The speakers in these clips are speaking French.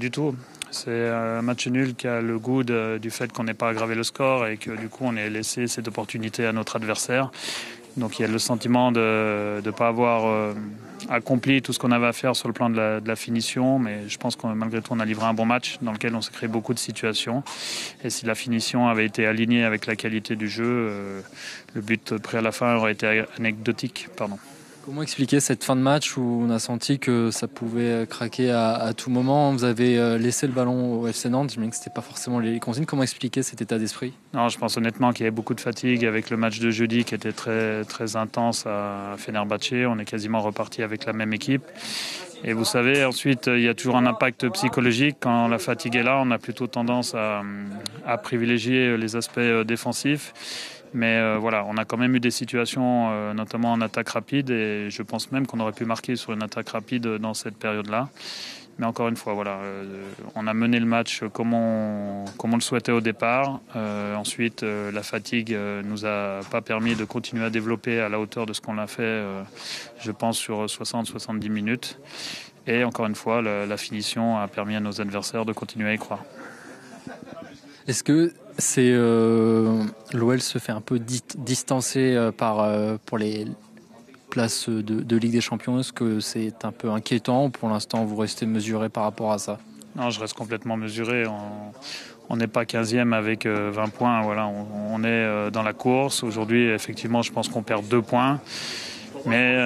Du tout. C'est un match nul qui a le goût du fait qu'on n'ait pas aggravé le score et que du coup on ait laissé cette opportunité à notre adversaire. Donc il y a le sentiment de ne pas avoir accompli tout ce qu'on avait à faire sur le plan de la finition, mais je pense que malgré tout on a livré un bon match dans lequel on s'est créé beaucoup de situations. Et si la finition avait été alignée avec la qualité du jeu, le but pris à la fin aurait été anecdotique. Comment expliquer cette fin de match où on a senti que ça pouvait craquer à tout moment? Vous avez laissé le ballon au FC Nantes, j'imagine que ce n'était pas forcément les consignes. Comment expliquer cet état d'esprit? Non, je pense honnêtement qu'il y avait beaucoup de fatigue avec le match de jeudi qui était très, très intense à Fenerbahçe. On est quasiment reparti avec la même équipe. Et vous savez, ensuite, il y a toujours un impact psychologique. Quand la fatigue est là, on a plutôt tendance à privilégier les aspects défensifs. Mais voilà, on a quand même eu des situations, notamment en attaque rapide, et je pense même qu'on aurait pu marquer sur une attaque rapide dans cette période-là. Mais encore une fois, voilà, on a mené le match comme on le souhaitait au départ. Ensuite, la fatigue nous a pas permis de continuer à développer à la hauteur de ce qu'on a fait, je pense, sur 60-70 minutes. Et encore une fois, la finition a permis à nos adversaires de continuer à y croire. Est-ce que l'OL se fait un peu distancer pour les places de Ligue des Champions? Est-ce que c'est un peu inquiétant ou pour l'instant vous restez mesuré par rapport à ça? Non, je reste complètement mesuré. On n'est pas 15e avec 20 points. Voilà, on est dans la course. Aujourd'hui, effectivement, je pense qu'on perd 2 points. Mais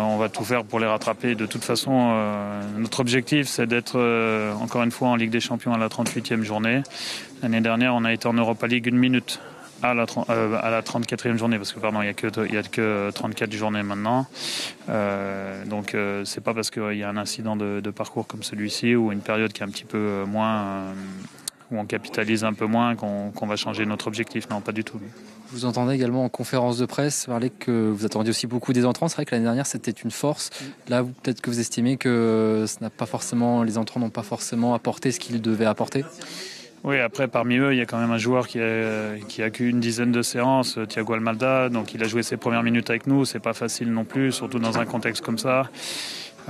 on va tout faire pour les rattraper. De toute façon, notre objectif, c'est d'être encore une fois en Ligue des Champions à la 38e journée. L'année dernière, on a été en Europa League 1 minute à la 34e journée, parce que pardon, il y a que 34 journées maintenant. Donc c'est pas parce qu'il y a un incident de parcours comme celui-ci ou une période qui est un petit peu moins où on capitalise un peu moins qu'on va changer notre objectif. Non, pas du tout. Vous entendez également en conférence de presse parler que vous attendiez aussi beaucoup des entrants. C'est vrai que l'année dernière, c'était une force. Là, peut-être que vous estimez que les entrants n'ont pas forcément apporté ce qu'ils devaient apporter. Oui, après, parmi eux, il y a quand même un joueur qui a qu'une dizaine de séances, Thiago Almada. Donc, il a joué ses premières minutes avec nous. C'est pas facile non plus, surtout dans un contexte comme ça.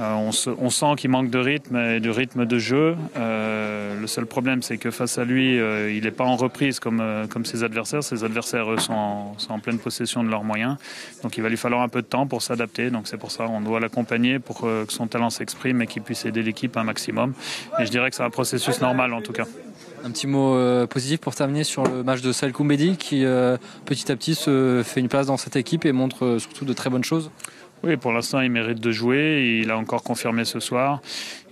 On sent qu'il manque de rythme et de rythme de jeu. Le seul problème, c'est que face à lui, il n'est pas en reprise comme ses adversaires. Ses adversaires, eux, sont en pleine possession de leurs moyens. Donc il va lui falloir un peu de temps pour s'adapter. Donc c'est pour ça qu'on doit l'accompagner pour que son talent s'exprime et qu'il puisse aider l'équipe un maximum. Et je dirais que c'est un processus normal en tout cas. Un petit mot positif pour terminer sur le match de Salkou Mbedi qui petit à petit se fait une place dans cette équipe et montre surtout de très bonnes choses. Oui, pour l'instant, il mérite de jouer. Il a encore confirmé ce soir.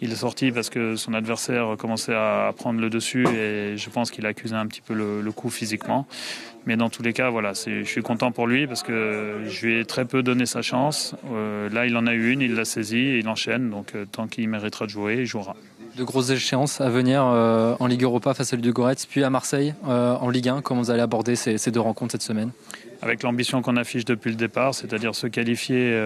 Il est sorti parce que son adversaire commençait à prendre le dessus et je pense qu'il a accusé un petit peu le coup physiquement. Mais dans tous les cas, voilà, je suis content pour lui parce que je lui ai très peu donné sa chance. Là, il en a eu une, il l'a saisie et il enchaîne. Donc, tant qu'il méritera de jouer, il jouera. De grosses échéances à venir en Ligue Europa face à Ludogorets, puis à Marseille en Ligue 1. Comment vous allez aborder ces deux rencontres cette semaine? Avec l'ambition qu'on affiche depuis le départ, c'est-à-dire se qualifier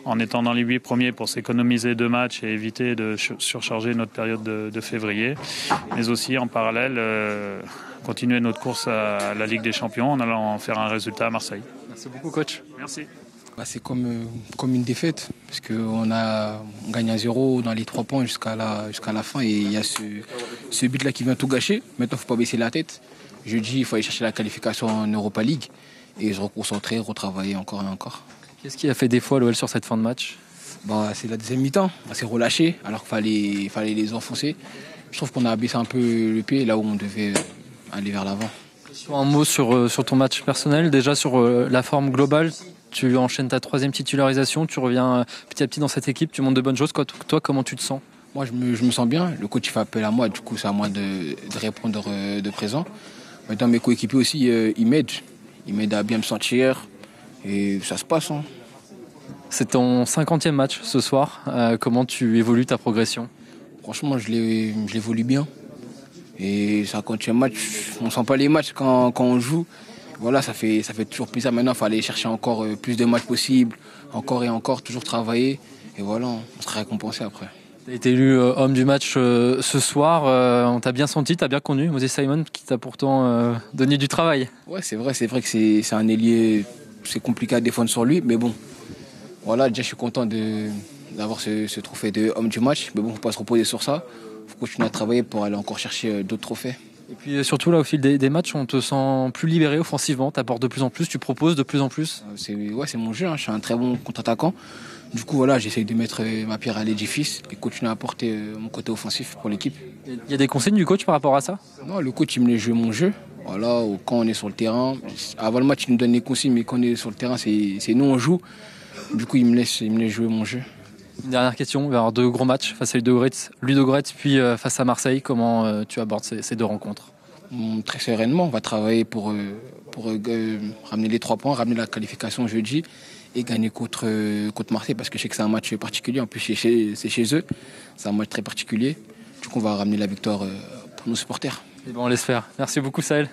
en étant dans les 8 premiers pour s'économiser 2 matchs et éviter de surcharger notre période de février. Mais aussi en parallèle, continuer notre course à la Ligue des Champions en allant faire un résultat à Marseille. Merci beaucoup, coach. Merci. C'est comme une défaite, parce qu'on gagne à 0 dans les 3 points jusqu'à la fin et il y a ce but-là qui vient tout gâcher. Maintenant, il ne faut pas baisser la tête. Jeudi, il faut aller chercher la qualification en Europa League et se reconcentrer, retravailler encore et encore. Qu'est-ce qui a fait défaut à l'OL sur cette fin de match? C'est la deuxième mi-temps. On s'est relâché alors qu'il fallait les enfoncer. Je trouve qu'on a baissé un peu le pied là où on devait aller vers l'avant. Un mot sur ton match personnel, déjà sur la forme globale. Tu enchaînes ta 3e titularisation, tu reviens petit à petit dans cette équipe, tu montres de bonnes choses. Toi, comment tu te sens? Moi, je me sens bien. Le coach fait appel à moi, du coup, c'est à moi de répondre de présent. Maintenant, mes coéquipiers aussi, ils m'aident. Ils m'aident à bien me sentir et ça se passe. C'est ton 50e match ce soir. Comment tu évolues ta progression? Franchement, je l'évolue bien. Et 50e match, on ne sent pas les matchs quand on joue. Voilà, ça fait toujours plaisir. Maintenant, il faut aller chercher encore plus de matchs possibles, encore et encore, toujours travailler. Et voilà, on sera récompensé après. Tu as été élu homme du match ce soir. On t'a bien senti, tu as bien connu Moses Simon, qui t'a pourtant donné du travail. Ouais, c'est vrai que c'est un ailier, c'est compliqué à défendre sur lui. Mais bon, voilà, déjà, je suis content d'avoir ce trophée de homme du match. Mais bon, il ne faut pas se reposer sur ça. faut continuer à travailler pour aller encore chercher d'autres trophées. Et puis surtout, là, au fil des matchs, on te sent plus libéré offensivement. Tu apportes de plus en plus, tu proposes de plus en plus. C'est mon jeu, hein. Je suis un très bon contre-attaquant. Du coup, voilà, j'essaye de mettre ma pierre à l'édifice et continuer à apporter mon côté offensif pour l'équipe. Il y a des consignes du coach par rapport à ça? Non, le coach, il me laisse jouer mon jeu. Voilà, quand on est sur le terrain, avant le match, il nous donne les consignes, mais quand on est sur le terrain, c'est nous, on joue. Du coup, il me laisse jouer mon jeu. Une dernière question, il va y avoir 2 gros matchs face à Ludogorets puis face à Marseille. Comment tu abordes ces 2 rencontres? Très sereinement, on va travailler pour ramener les 3 points, ramener la qualification jeudi et gagner contre Marseille parce que je sais que c'est un match particulier. En plus, c'est chez eux, c'est un match très particulier. Du coup, on va ramener la victoire pour nos supporters. Et bon, on laisse faire. Merci beaucoup, Sahel.